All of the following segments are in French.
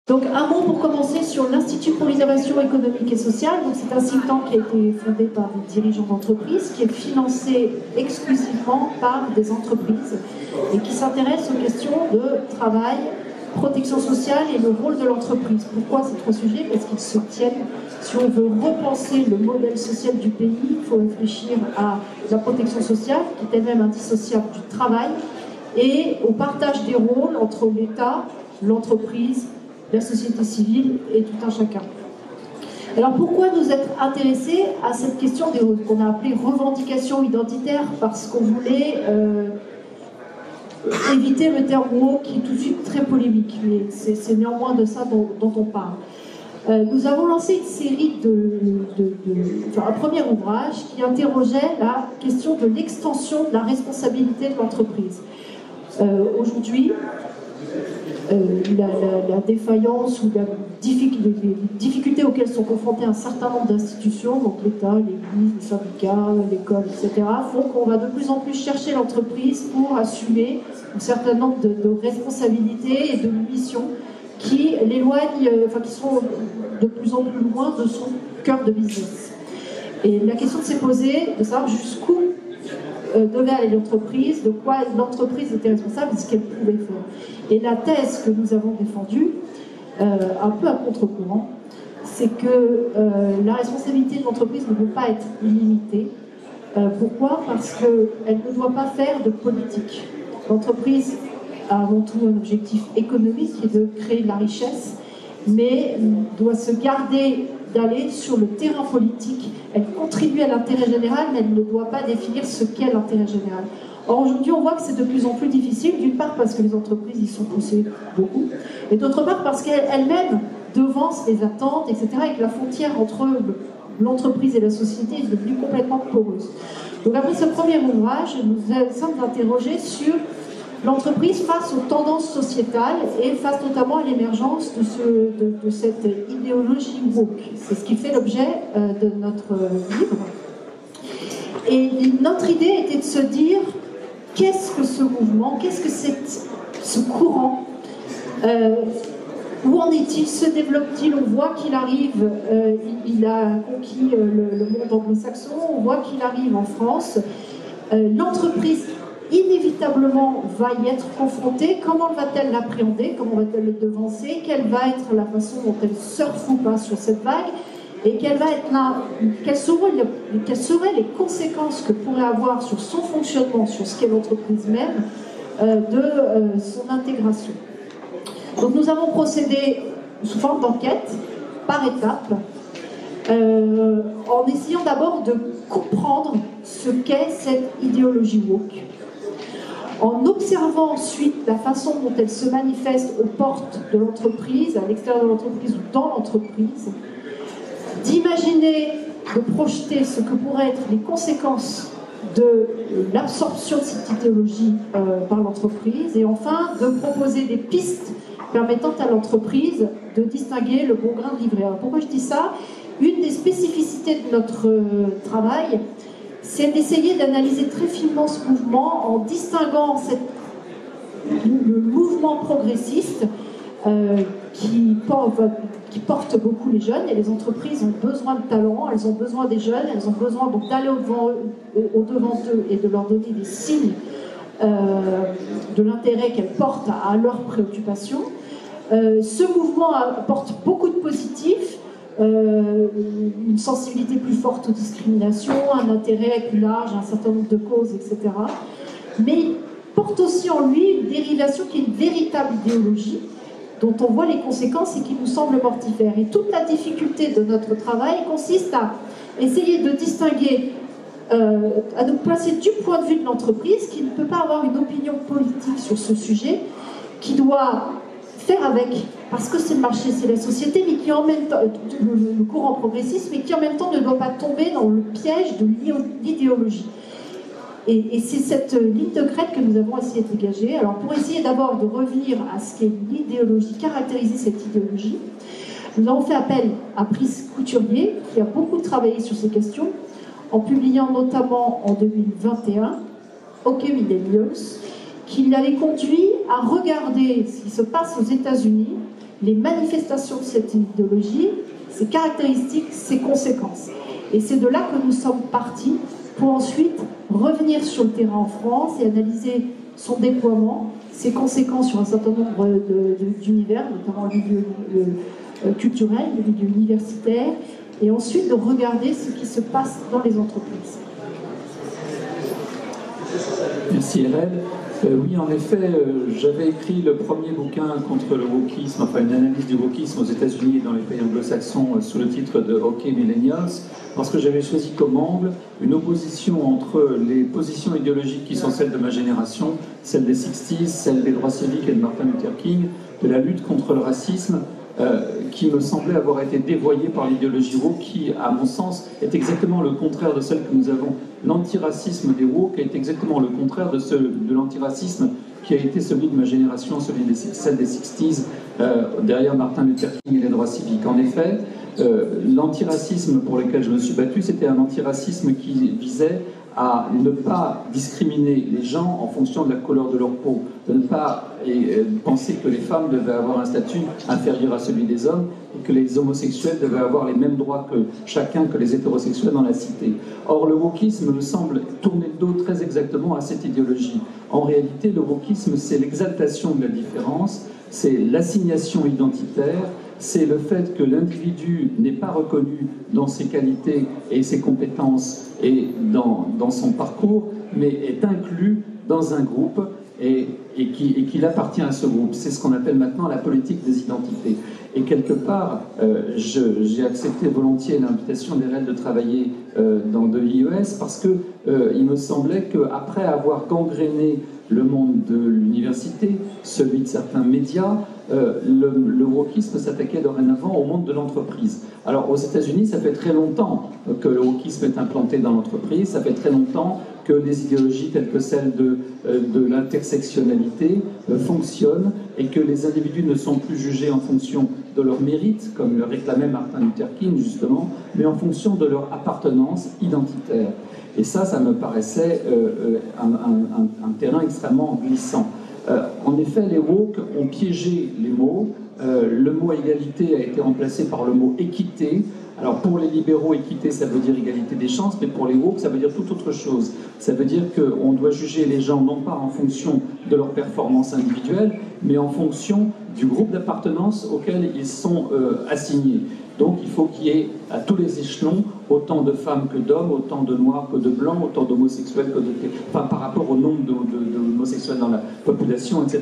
Donc un mot pour commencer sur l'Institut pour l'innovation économique et sociale. C'est un think tank qui a été fondé par des dirigeants d'entreprise, qui est financé exclusivement par des entreprises et qui s'intéresse aux questions de travail, protection sociale et le rôle de l'entreprise. Pourquoi ces trois sujets? Parce qu'ils se tiennent. Si on veut repenser le modèle social du pays, il faut réfléchir à la protection sociale, qui est elle-même indissociable du travail, et au partage des rôles entre l'État, l'entreprise, la société civile et tout un chacun. Alors pourquoi nous être intéressés à cette question qu'on a appelée revendication identitaire? Parce qu'on voulait éviter le terme woke qui est tout de suite très polémique, mais c'est néanmoins de ça dont on parle. Nous avons lancé une série un premier ouvrage qui interrogeait la question de l'extension de la responsabilité de l'entreprise. Aujourd'hui, la défaillance ou les difficultés auxquelles sont confrontés un certain nombre d'institutions, donc l'État, l'Église, les syndicats, l'école, etc., font qu'on va de plus en plus chercher l'entreprise pour assumer un certain nombre de responsabilités et de missions qui l'éloignent, qui sont de plus en plus loin de son cœur de business. Et la question s'est posée de savoir jusqu'où devait aller l'entreprise, de quoi l'entreprise était responsable et ce qu'elle pouvait faire. Et la thèse que nous avons défendue, un peu à contre-courant, c'est que la responsabilité de l'entreprise ne peut pas être illimitée. Pourquoi? Parce qu'elle ne doit pas faire de politique. L'entreprise a avant tout un objectif économique qui est de créer de la richesse, mais doit se garder d'aller sur le terrain politique. Elle contribue à l'intérêt général, mais elle ne doit pas définir ce qu'est l'intérêt général. Or, aujourd'hui, on voit que c'est de plus en plus difficile, d'une part parce que les entreprises y sont poussées beaucoup, et d'autre part parce qu'elles-mêmes devancent les attentes, etc., et que la frontière entre l'entreprise et la société est devenue complètement poreuse. Donc après ce premier ouvrage, nous sommes interrogés sur l'entreprise face aux tendances sociétales et face notamment à l'émergence de cette idéologie woke. C'est ce qui fait l'objet de notre livre. Et notre idée était de se dire, qu'est-ce que ce mouvement, qu'est-ce que ce courant, où en est-il, se développe-t-il? On voit qu'il arrive, il a conquis le monde anglo-saxon, on voit qu'il arrive en France. L'entreprise inévitablement va y être confrontée. Comment va-t-elle l'appréhender? Comment va-t-elle le devancer? Quelle va être la façon dont elle surfe ou pas sur cette vague? Et quelles seraient les conséquences que pourrait avoir sur son fonctionnement, sur ce qu'est l'entreprise même, de son intégration? Donc nous avons procédé sous forme d'enquête, par étapes, en essayant d'abord de comprendre ce qu'est cette idéologie woke, en observant ensuite la façon dont elle se manifeste aux portes de l'entreprise, à l'extérieur de l'entreprise ou dans l'entreprise, d'imaginer, de projeter ce que pourraient être les conséquences de l'absorption de cette idéologie par l'entreprise, et enfin de proposer des pistes permettant à l'entreprise de distinguer le bon grain de livret. Alors pourquoi je dis ça? Une des spécificités de notre travail, c'est d'essayer d'analyser très finement ce mouvement en distinguant le mouvement progressiste qui porte beaucoup les jeunes, et les entreprises ont besoin de talents, elles ont besoin des jeunes, elles ont besoin donc d'aller au-devant d'eux et de leur donner des signes de l'intérêt qu'elles portent à leurs préoccupations. Ce mouvement apporte beaucoup de positifs, une sensibilité plus forte aux discriminations, un intérêt plus large à un certain nombre de causes, etc. Mais il porte aussi en lui une dérivation qui est une véritable idéologie, dont on voit les conséquences et qui nous semble mortifère. Et toute la difficulté de notre travail consiste à essayer de distinguer, à nous placer du point de vue de l'entreprise, qui ne peut pas avoir une opinion politique sur ce sujet, qui doit faire avec, parce que c'est le marché, c'est la société, mais qui en même temps, le courant progressiste, mais qui en même temps ne doit pas tomber dans le piège de l'idéologie. Et c'est cette ligne de crête que nous avons essayé de dégager. Alors pour essayer d'abord de revenir à ce qu'est l'idéologie, caractériser cette idéologie, nous avons fait appel à Brice Couturier, qui a beaucoup travaillé sur ces questions, en publiant notamment en 2021 OK Millennials, qui l'avait conduit à regarder ce qui se passe aux États-Unis, les manifestations de cette idéologie, ses caractéristiques, ses conséquences. Et c'est de là que nous sommes partis pour ensuite revenir sur le terrain en France et analyser son déploiement, ses conséquences sur un certain nombre d'univers, notamment le milieu culturel, le milieu universitaire, et ensuite de regarder ce qui se passe dans les entreprises. Merci Hélène. Oui, en effet, j'avais écrit le premier bouquin contre le wokisme, enfin une analyse du wokisme aux États-Unis et dans les pays anglo-saxons sous le titre de OK Millennials, parce que j'avais choisi comme angle une opposition entre les positions idéologiques qui sont celles de ma génération, celles des 60s, celles des droits civiques et de Martin Luther King, de la lutte contre le racisme, qui me semblait avoir été dévoyée par l'idéologie woke, qui, à mon sens, est exactement le contraire de celle que nous avons. L'antiracisme des woke est exactement le contraire de l'antiracisme qui a été celui de ma génération, celle des 60s, derrière Martin Luther King et les droits civiques. En effet, l'antiracisme pour lequel je me suis battu, c'était un antiracisme qui visait à ne pas discriminer les gens en fonction de la couleur de leur peau, de ne pas penser que les femmes devaient avoir un statut inférieur à celui des hommes et que les homosexuels devaient avoir les mêmes droits que chacun, que les hétérosexuels dans la cité. Or, le wokisme me semble tourner le dos très exactement à cette idéologie. En réalité, le wokisme, c'est l'exaltation de la différence, c'est l'assignation identitaire, c'est le fait que l'individu n'est pas reconnu dans ses qualités et ses compétences et dans son parcours, mais est inclus dans un groupe et qu'il appartient à ce groupe. C'est ce qu'on appelle maintenant la politique des identités. Et quelque part, j'ai accepté volontiers l'invitation d'Hélène de travailler dans de l'IES parce que il me semblait qu'après avoir gangréné le monde de l'université, celui de certains médias, le wokisme s'attaquait dorénavant au monde de l'entreprise. Alors aux États-Unis, ça fait très longtemps que le wokisme est implanté dans l'entreprise, ça fait très longtemps que les idéologies telles que celle de l'intersectionnalité fonctionnent et que les individus ne sont plus jugés en fonction de leur mérite, comme le réclamait Martin Luther King justement, mais en fonction de leur appartenance identitaire. Et ça me paraissait un terrain extrêmement glissant. En effet, les woke ont piégé les mots. Le mot égalité a été remplacé par le mot équité. Alors pour les libéraux, équité, ça veut dire égalité des chances, mais pour les woke, ça veut dire tout autre chose. Ça veut dire qu'on doit juger les gens non pas en fonction de leur performance individuelle, mais en fonction du groupe d'appartenance auquel ils sont assignés. Donc il faut qu'il y ait à tous les échelons autant de femmes que d'hommes, autant de noirs que de blancs, autant d'homosexuels que de... Enfin, par rapport au nombre d'homosexuels dans la population, etc.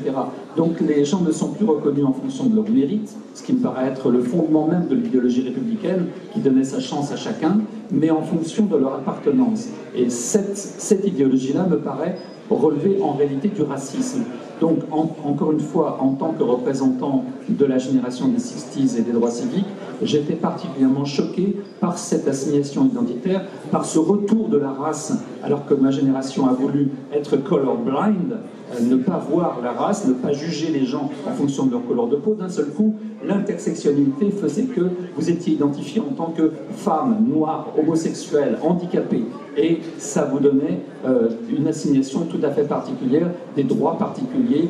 Donc les gens ne sont plus reconnus en fonction de leur mérite, ce qui me paraît être le fondement même de l'idéologie républicaine qui donnait sa chance à chacun, mais en fonction de leur appartenance. Et cette idéologie-là me paraît relever en réalité du racisme. Donc, encore une fois, en tant que représentant de la génération des 60s et des droits civiques, j'étais particulièrement choqué par cette assignation identitaire, par ce retour de la race, alors que ma génération a voulu être colorblind, ne pas voir la race, ne pas juger les gens en fonction de leur couleur de peau. D'un seul coup, l'intersectionnalité faisait que vous étiez identifié en tant que femme, noire, homosexuelle, handicapée. Et ça vous donnait une assignation tout à fait particulière, des droits particuliers,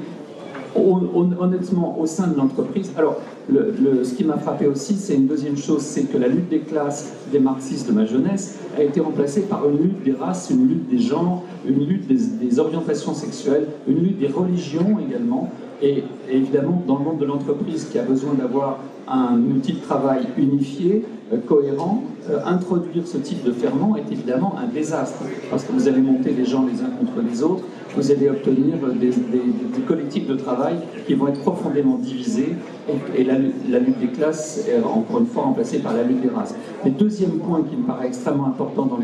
honnêtement, au sein de l'entreprise. Alors, ce qui m'a frappé aussi, c'est une deuxième chose, c'est que la lutte des classes des marxistes de ma jeunesse a été remplacée par une lutte des races, une lutte des genres, une lutte des orientations sexuelles, une lutte des religions également. Et évidemment, dans le monde de l'entreprise qui a besoin d'avoir un outil de travail unifié, cohérent, introduire ce type de ferment est évidemment un désastre, parce que vous allez monter les gens les uns contre les autres, vous allez obtenir des collectifs de travail qui vont être profondément divisés, et la lutte des classes est encore une fois remplacée par la lutte des races. Le deuxième point qui me paraît extrêmement important dans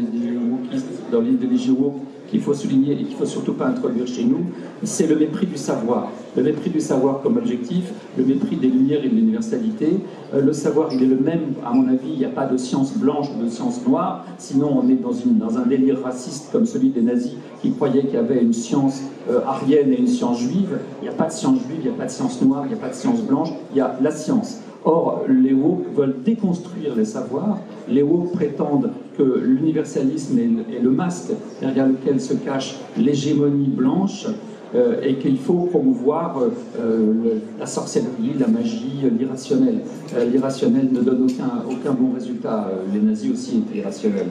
l'idéologie woke, qu'il faut souligner et qu'il ne faut surtout pas introduire chez nous, c'est le mépris du savoir. Le mépris du savoir comme objectif, le mépris des lumières et de l'universalité. Le savoir, il est le même, à mon avis, il n'y a pas de science blanche ou de science noire, sinon on est dans un délire raciste comme celui des nazis qui croyaient qu'il y avait une science aryenne et une science juive. Il n'y a pas de science juive, il n'y a pas de science noire, il n'y a pas de science blanche, il y a la science. Or, les woke veulent déconstruire les savoirs. Les woke prétendent que l'universalisme est le masque derrière lequel se cache l'hégémonie blanche. et qu'il faut promouvoir la sorcellerie, la magie, l'irrationnel. L'irrationnel ne donne aucun bon résultat. Les nazis aussi étaient irrationnels.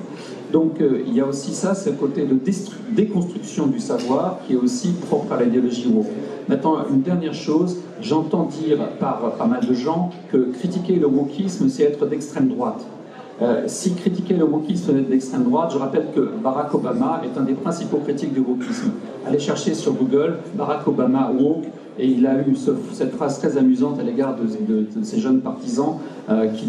Donc il y a aussi ça, ce côté de déconstruction du savoir qui est aussi propre à l'idéologie woke. Maintenant, une dernière chose, j'entends dire par pas mal de gens que critiquer le wokisme, c'est être d'extrême droite. Si critiquer le wokisme est d'extrême droite, je rappelle que Barack Obama est un des principaux critiques du wokisme. Allez chercher sur Google Barack Obama woke, et il a eu cette phrase très amusante à l'égard de ces jeunes partisans qui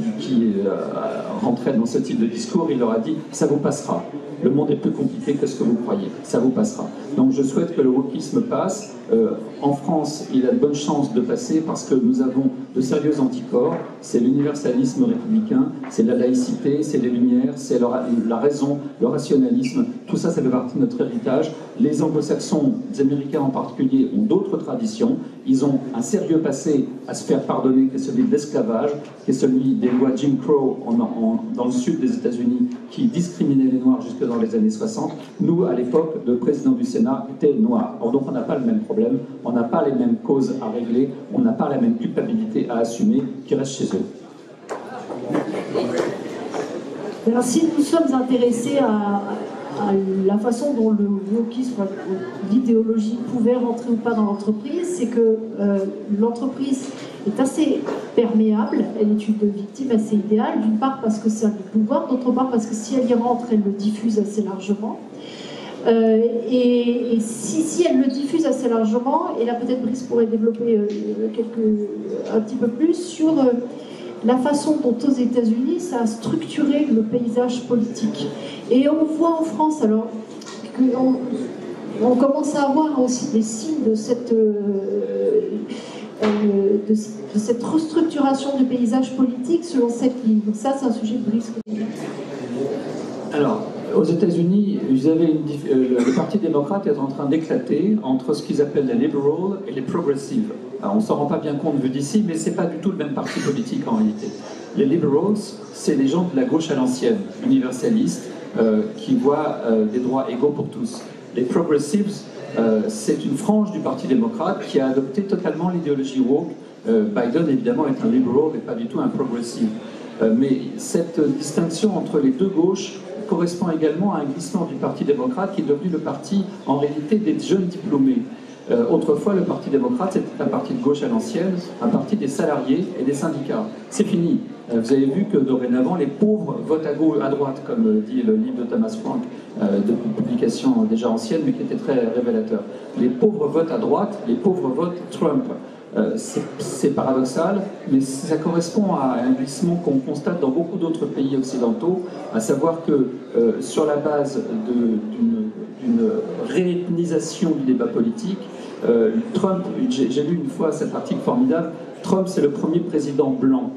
rentraient dans ce type de discours. Il leur a dit « ça vous passera, le monde est plus compliqué que ce que vous croyez, ça vous passera ». Donc je souhaite que le wokisme passe. En France, il a de bonnes chances de passer parce que nous avons de sérieux anticorps. C'est l'universalisme républicain, c'est la laïcité, c'est les Lumières, c'est la raison, le rationalisme. Tout ça, ça fait partie de notre héritage. Les anglo-saxons, les Américains en particulier, ont d'autres traditions. Ils ont un sérieux passé à se faire pardonner, qui est celui de l'esclavage, qui est celui des lois Jim Crow dans le sud des États-Unis, qui discriminaient les Noirs jusque dans les années 60. Nous, à l'époque, le président du Sénat était noir. Or, donc, on n'a pas le même problème, on n'a pas les mêmes causes à régler, on n'a pas la même culpabilité à assumer qui reste chez eux. Alors, si nous sommes intéressés à la façon dont le wokisme, l'idéologie pouvait rentrer ou pas dans l'entreprise, c'est que l'entreprise est assez perméable, elle est une victime assez idéale, d'une part parce que ça a du pouvoir, d'autre part parce que si elle y rentre, elle le diffuse assez largement. Et si elle le diffuse assez largement, et là peut-être Brice pourrait développer un petit peu plus sur la façon dont aux États-Unis ça a structuré le paysage politique. Et on voit en France alors qu'on commence à avoir aussi des signes de cette restructuration du paysage politique selon cette ligne. Donc ça, c'est un sujet de Brice. Alors, aux États-Unis, le Parti démocrate est en train d'éclater entre ce qu'ils appellent les liberals et les progressives. Alors, on ne s'en rend pas bien compte vu d'ici, mais ce n'est pas du tout le même parti politique en réalité. Les liberals, c'est les gens de la gauche à l'ancienne, universalistes, qui voient des droits égaux pour tous. Les progressives, c'est une frange du Parti démocrate qui a adopté totalement l'idéologie woke. Biden, évidemment, est un liberal et pas du tout un progressive. Mais cette distinction entre les deux gauches correspond également à un glissement du Parti démocrate qui est devenu le parti, en réalité, des jeunes diplômés. Autrefois, le Parti démocrate, c'était un parti de gauche à l'ancienne, un parti des salariés et des syndicats. C'est fini. Vous avez vu que dorénavant, les pauvres votent à droite, comme dit le livre de Thomas Frank, de publication déjà ancienne, mais qui était très révélateur. Les pauvres votent à droite, les pauvres votent Trump. C'est paradoxal, mais ça correspond à un glissement qu'on constate dans beaucoup d'autres pays occidentaux, à savoir que sur la base d'une réethnisation du débat politique, Trump, j'ai lu une fois cet article formidable, Trump c'est le premier président blanc.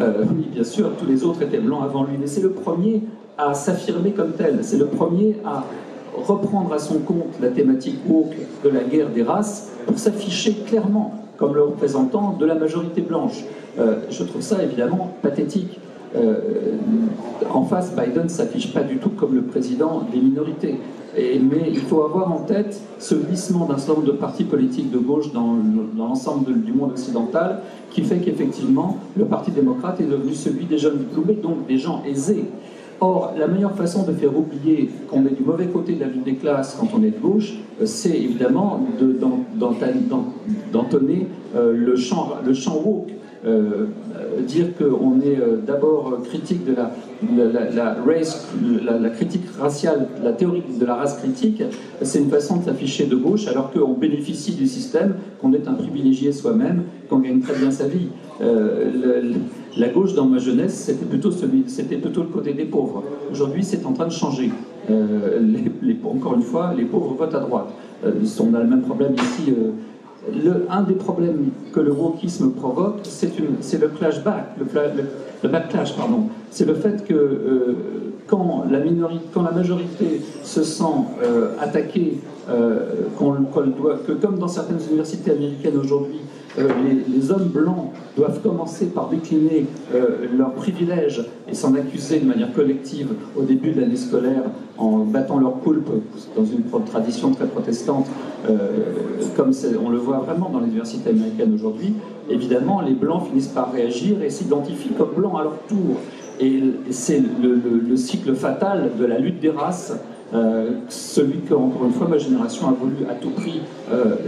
Oui, bien sûr, tous les autres étaient blancs avant lui, mais c'est le premier à s'affirmer comme tel, c'est le premier à reprendre à son compte la thématique woke de la guerre des races pour s'afficher clairement comme le représentant de la majorité blanche. Je trouve ça évidemment pathétique. En face, Biden ne s'affiche pas du tout comme le président des minorités. Mais il faut avoir en tête ce glissement d'un certain nombre de partis politiques de gauche dans l'ensemble du monde occidental qui fait qu'effectivement, le Parti démocrate est devenu celui des jeunes diplômés, donc des gens aisés. Or, la meilleure façon de faire oublier qu'on est du mauvais côté de la lutte des classes quand on est de gauche, c'est évidemment d'entonner le chant woke. Dire qu'on est d'abord critique de la critique raciale, la théorie de la race critique, c'est une façon de s'afficher de gauche alors qu'on bénéficie du système, qu'on est un privilégié soi-même, qu'on gagne très bien sa vie. La gauche dans ma jeunesse, c'était plutôt le côté des pauvres. Aujourd'hui, c'est en train de changer. Encore une fois, les pauvres votent à droite. On a le même problème ici. Un des problèmes que le wokisme provoque, c'est le backlash, pardon. C'est le fait que quand la majorité se sent attaquée, que comme dans certaines universités américaines aujourd'hui, les hommes blancs doivent commencer par décliner leurs privilèges et s'en accuser de manière collective au début de l'année scolaire en battant leur poulpe dans une tradition très protestante comme on le voit vraiment dans les universités américaines aujourd'hui, évidemment, les Blancs finissent par réagir et s'identifient comme Blancs à leur tour. Et c'est le cycle fatal de la lutte des races, celui que, encore une fois, ma génération a voulu à tout prix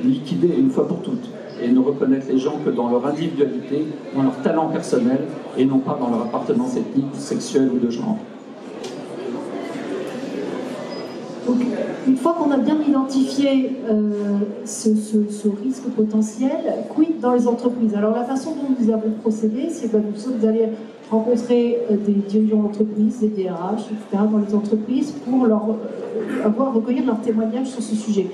liquider une fois pour toutes, et ne reconnaître les gens que dans leur individualité, dans leur talent personnel, et non pas dans leur appartenance ethnique, sexuelle ou de genre. Donc, une fois qu'on a bien identifié ce risque potentiel, quid dans les entreprises? Alors la façon dont nous avons procédé, c'est que nous sommes allés rencontrer des dirigeants d'entreprise, des DRH, etc., dans les entreprises pour recueillir leurs témoignages sur ce sujet.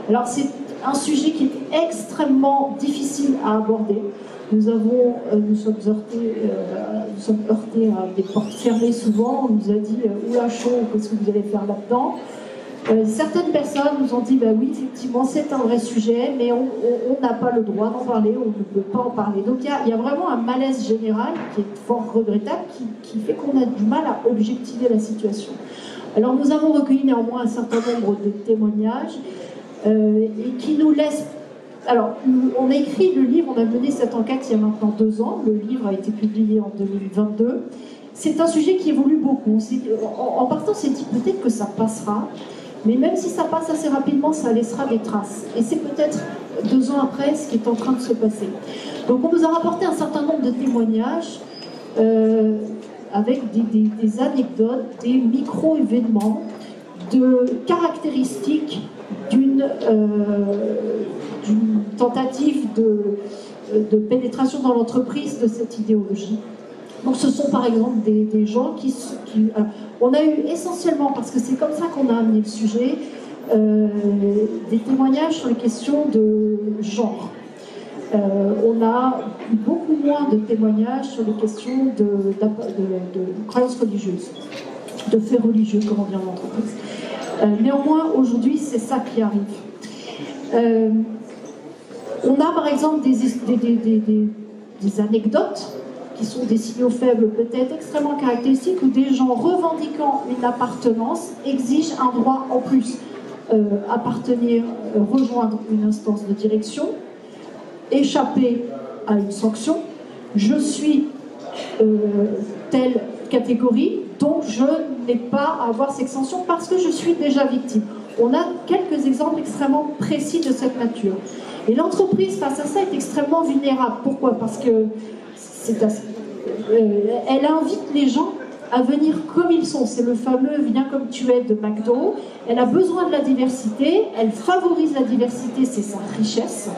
Alors c'est un sujet qui est extrêmement difficile à aborder. Nous sommes heurtés à des portes fermées souvent. On nous a dit oula chaud, qu'est-ce que vous allez faire là-dedans? Certaines personnes nous ont dit bah oui, effectivement, c'est un vrai sujet, mais on n'a pas le droit d'en parler, on ne peut pas en parler. Donc il y a vraiment un malaise général qui est fort regrettable, qui fait qu'on a du mal à objectiver la situation. Alors nous avons recueilli néanmoins un certain nombre de témoignages et qui nous laissent. Alors, on a écrit le livre, on a mené cette enquête il y a maintenant 2 ans, le livre a été publié en 2022. C'est un sujet qui évolue beaucoup. En partant, on s'est dit peut-être que ça passera, mais même si ça passe assez rapidement, ça laissera des traces. Et c'est peut-être 2 ans après ce qui est en train de se passer. Donc on nous a rapporté un certain nombre de témoignages avec des anecdotes, des micro-événements, de caractéristiques d'une tentative de pénétration dans l'entreprise de cette idéologie. Donc ce sont par exemple des gens qui alors, on a eu essentiellement, parce que c'est comme ça qu'on a amené le sujet, des témoignages sur les questions de genre. On a eu beaucoup moins de témoignages sur les questions de croyances religieuses, de faits religieux, comme on dit en entreprise. Néanmoins, aujourd'hui, c'est ça qui arrive. On a par exemple des anecdotes qui sont des signaux faibles peut-être extrêmement caractéristiques, où des gens revendiquant une appartenance exigent un droit en plus. Appartenir, rejoindre une instance de direction, échapper à une sanction. Je suis telle catégorie, donc je n'ai pas à avoir cette sanction parce que je suis déjà victime. On a quelques exemples extrêmement précis de cette nature. Et l'entreprise, face à ça, est extrêmement vulnérable. Pourquoi? Parce que elle invite les gens à venir comme ils sont. C'est le fameux « viens comme tu es » de McDo. Elle a besoin de la diversité, elle favorise la diversité, c'est sa richesse.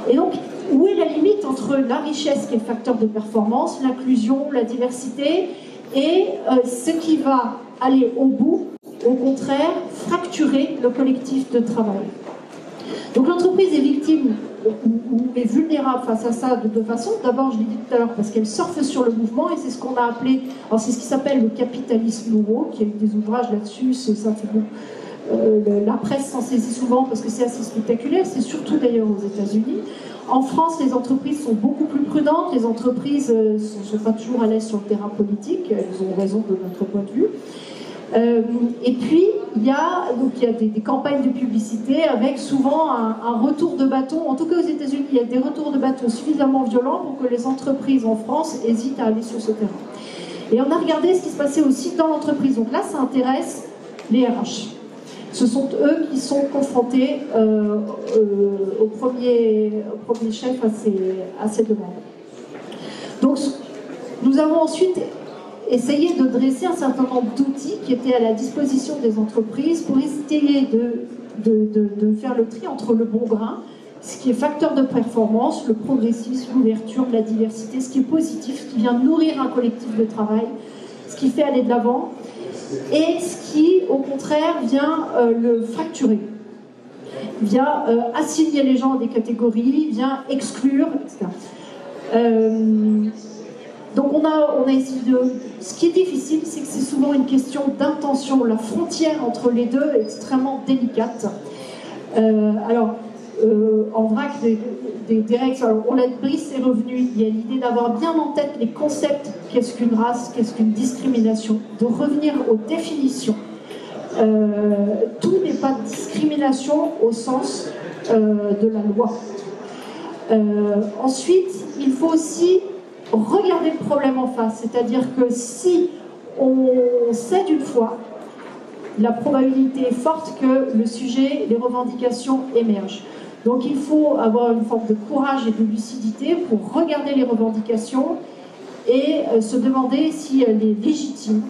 Et donc, où est la limite entre la richesse, qui est le facteur de performance, l'inclusion, la diversité, et ce qui va aller au bout, au contraire, fracturer le collectif de travail. Donc l'entreprise est victime ou est vulnérable face à ça de 2 façons. D'abord, je l'ai dit tout à l'heure, parce qu'elle surfe sur le mouvement, et c'est ce qu'on a appelé, alors c'est ce qui s'appelle le capitalisme nouveau, qui a eu des ouvrages là-dessus, ça fait beaucoup. La presse s'en saisit souvent parce que c'est assez spectaculaire, c'est surtout d'ailleurs aux États-Unis. En France, les entreprises sont beaucoup plus prudentes, les entreprises ne sont pas toujours à l'aise sur le terrain politique, elles ont raison de notre point de vue. Et puis, il y a des campagnes de publicité avec souvent un retour de bâton. En tout cas, aux États-Unis, il y a des retours de bâton suffisamment violents pour que les entreprises en France hésitent à aller sur ce terrain. Et on a regardé ce qui se passait aussi dans l'entreprise. Donc là, ça intéresse les RH. Ce sont eux qui sont confrontés au premier chef à ces demandes. Donc, nous avons ensuite essayé de dresser un certain nombre d'outils qui étaient à la disposition des entreprises pour essayer de faire le tri entre le bon grain, ce qui est facteur de performance, le progressisme, l'ouverture, la diversité, ce qui est positif, ce qui vient nourrir un collectif de travail, ce qui fait aller de l'avant, et ce qui, au contraire, vient le fracturer, vient assigner les gens à des catégories, vient exclure, etc. Donc on a essayé de... Ce qui est difficile, c'est que c'est souvent une question d'intention. La frontière entre les deux est extrêmement délicate. En vrac, des règles, alors on l'a dit, c'est revenu. Il y a l'idée d'avoir bien en tête les concepts. Qu'est-ce qu'une race, qu'est-ce qu'une discrimination, de revenir aux définitions. Tout n'est pas discrimination au sens de la loi. Ensuite, il faut aussi regarder le problème en face, c'est-à-dire que si on cède une fois, la probabilité est forte que le sujet, les revendications émergent. Donc il faut avoir une forme de courage et de lucidité pour regarder les revendications et se demander si elle est légitime,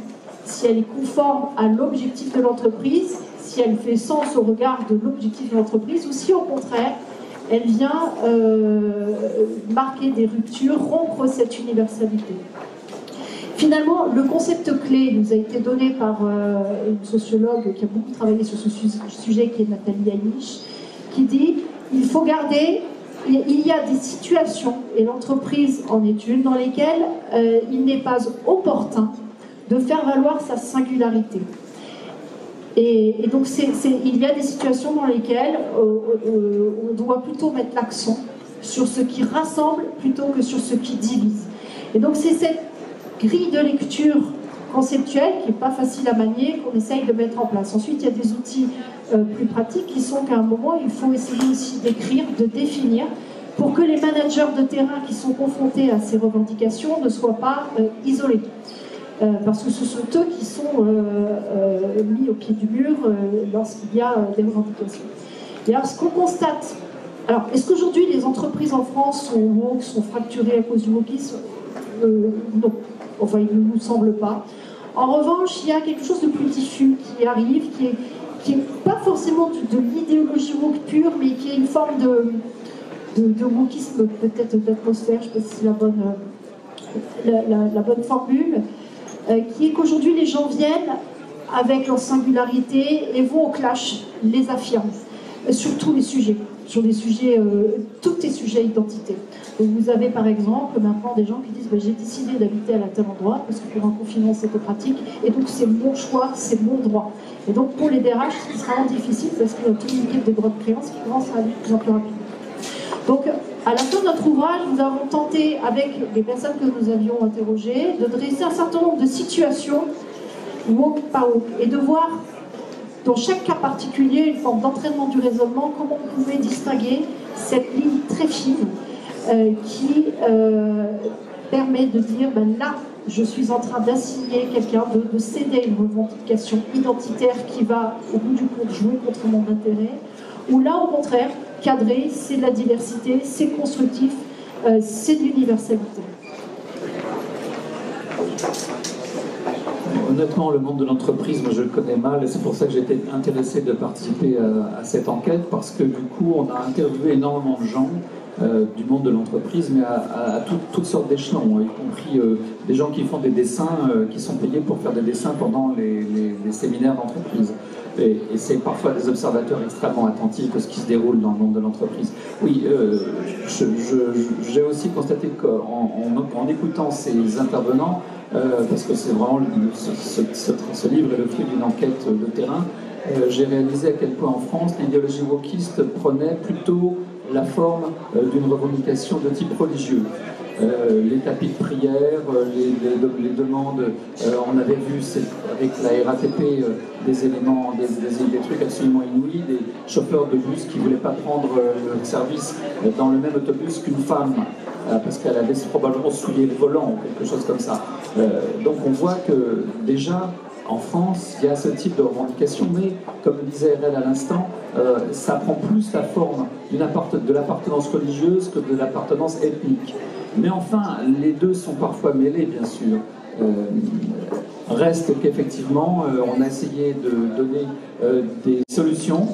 si elle est conforme à l'objectif de l'entreprise, si elle fait sens au regard de l'objectif de l'entreprise, ou si au contraire, elle vient marquer des ruptures, rompre cette universalité. Finalement, le concept clé nous a été donné par une sociologue qui a beaucoup travaillé sur ce sujet, qui est Nathalie Anish, qui dit il faut garder, il y a des situations, et l'entreprise en est une, dans lesquelles il n'est pas opportun de faire valoir sa singularité. Et donc il y a des situations dans lesquelles on doit plutôt mettre l'accent sur ce qui rassemble plutôt que sur ce qui divise. Et donc c'est cette grille de lecture conceptuelle qui n'est pas facile à manier qu'on essaye de mettre en place. Ensuite, il y a des outils plus pratiques qui sont qu'à un moment, il faut essayer aussi d'écrire, de définir, pour que les managers de terrain qui sont confrontés à ces revendications ne soient pas isolés. Parce que ce sont eux qui sont mis au pied du mur lorsqu'il y a des revendications. Et alors, ce qu'on constate, alors, est-ce qu'aujourd'hui les entreprises en France sont woke, sont fracturées à cause du wokisme? Non, enfin, il ne nous semble pas. En revanche, il y a quelque chose de plus diffus qui arrive, qui est pas forcément de l'idéologie woke pure, mais qui est une forme de wokisme, peut-être d'atmosphère, je ne sais pas si c'est la bonne formule, qui est qu'aujourd'hui les gens viennent avec leur singularité et vont au clash, les affirment, sur tous les sujets, sur des sujets, tous les sujets identitaires. Donc vous avez par exemple maintenant des gens qui disent j'ai décidé d'habiter à tel endroit parce que pour un confinement c'était pratique et donc c'est mon choix, c'est mon droit. Et donc pour les DRH ce sera vraiment difficile parce qu'il y a toute une équipe des droits de créance qui commence à aller de plus en plus rapidement. Donc à la fin de notre ouvrage, nous avons tenté avec les personnes que nous avions interrogées de dresser un certain nombre de situations woke par woke et de voir dans chaque cas particulier une forme d'entraînement du raisonnement, comment on pouvait distinguer cette ligne très fine qui permet de dire là, je suis en train d'assigner quelqu'un, de céder une revendication identitaire qui va, au bout du compte, jouer contre mon intérêt, ou là, au contraire, cadrer, c'est de la diversité, c'est constructif, c'est de l'universalité. Honnêtement, le monde de l'entreprise, moi je le connais mal et c'est pour ça que j'ai été intéressé de participer à cette enquête parce que du coup, on a interviewé énormément de gens du monde de l'entreprise, mais à toutes sortes d'échelons, y compris des gens qui font des dessins, qui sont payés pour faire des dessins pendant les séminaires d'entreprise. Et c'est parfois des observateurs extrêmement attentifs à ce qui se déroule dans le monde de l'entreprise. Oui, j'ai aussi constaté qu'en écoutant ces intervenants, parce que c'est vraiment ce livre est le fruit d'une enquête de terrain, j'ai réalisé à quel point en France l'idéologie wokiste prenait plutôt la forme d'une revendication de type religieux. Les tapis de prière, les demandes, on avait vu avec la RATP des éléments, des trucs absolument inouïs, des chauffeurs de bus qui ne voulaient pas prendre le service dans le même autobus qu'une femme, parce qu'elle avait probablement souillé le volant ou quelque chose comme ça. Donc on voit que déjà, en France, il y a ce type de revendication, mais comme le disait Hélène à l'instant, ça prend plus la forme de l'appartenance religieuse que de l'appartenance ethnique. Mais enfin, les deux sont parfois mêlés, bien sûr. Reste qu'effectivement, on a essayé de donner des solutions,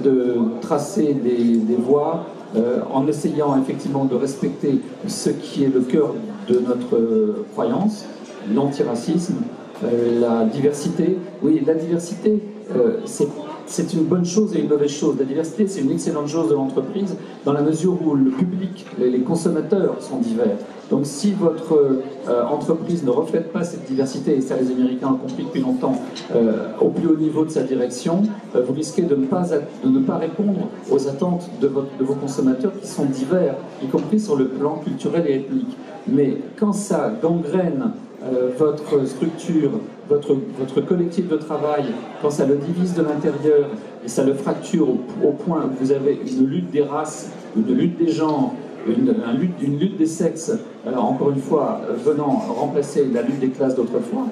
de tracer des voies, en essayant effectivement de respecter ce qui est le cœur de notre croyance, l'antiracisme, la diversité. Oui, la diversité, c'est une bonne chose et une mauvaise chose. La diversité, c'est une excellente chose de l'entreprise dans la mesure où le public, les consommateurs sont divers. Donc si votre entreprise ne reflète pas cette diversité, et ça les Américains ont compris depuis longtemps, au plus haut niveau de sa direction, vous risquez de ne pas répondre aux attentes de vos consommateurs qui sont divers, y compris sur le plan culturel et ethnique. Mais quand ça gangrène votre structure, votre collectif de travail, quand ça le divise de l'intérieur et ça le fracture au point où vous avez une lutte des races, une lutte des genres, une lutte des sexes, encore une fois, venant remplacer la lutte des classes d'autrefois,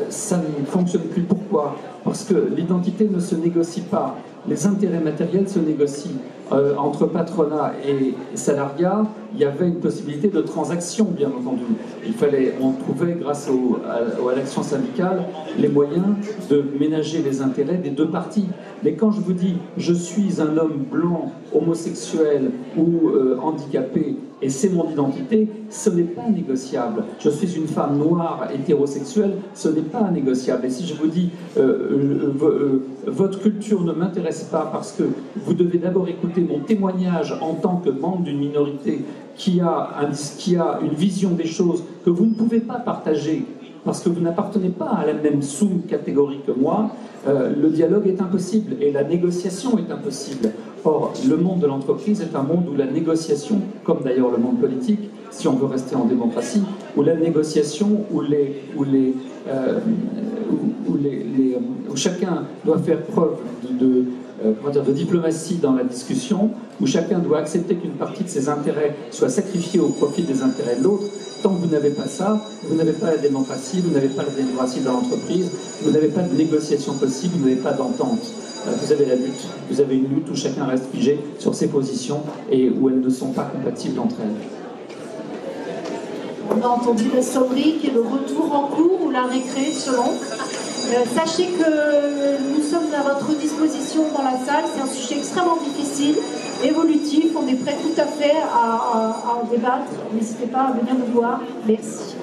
ça ne fonctionne plus. Pourquoi? Parce que l'identité ne se négocie pas. Les intérêts matériels se négocient. Entre patronat et salariat, il y avait une possibilité de transaction, bien entendu. On trouvait, grâce à l'action syndicale, les moyens de ménager les intérêts des deux parties. Mais quand je vous dis « je suis un homme blanc, homosexuel ou handicapé, et c'est mon identité », ce n'est pas négociable. Je suis une femme noire, hétérosexuelle, ce n'est pas négociable. Et si je vous dis votre culture ne m'intéresse pas parce que vous devez d'abord écouter mon témoignage en tant que membre d'une minorité qui a une vision des choses que vous ne pouvez pas partager parce que vous n'appartenez pas à la même sous-catégorie que moi, le dialogue est impossible et la négociation est impossible. Or, le monde de l'entreprise est un monde où la négociation, comme d'ailleurs le monde politique, si on veut rester en démocratie, où la négociation, où chacun doit faire preuve de diplomatie dans la discussion, où chacun doit accepter qu'une partie de ses intérêts soit sacrifiée au profit des intérêts de l'autre. Tant que vous n'avez pas ça, vous n'avez pas la démocratie, vous n'avez pas la démocratie dans l'entreprise, vous n'avez pas de négociation possible, vous n'avez pas d'entente. Vous avez la lutte. Vous avez une lutte où chacun reste figé sur ses positions et où elles ne sont pas compatibles entre elles. On a entendu la sonnerie qui est le retour en cours ou la récré, selon. Sachez que nous sommes à votre disposition dans la salle. C'est un sujet extrêmement difficile, évolutif. On est prêt tout à fait à en débattre. N'hésitez pas à venir nous voir. Merci.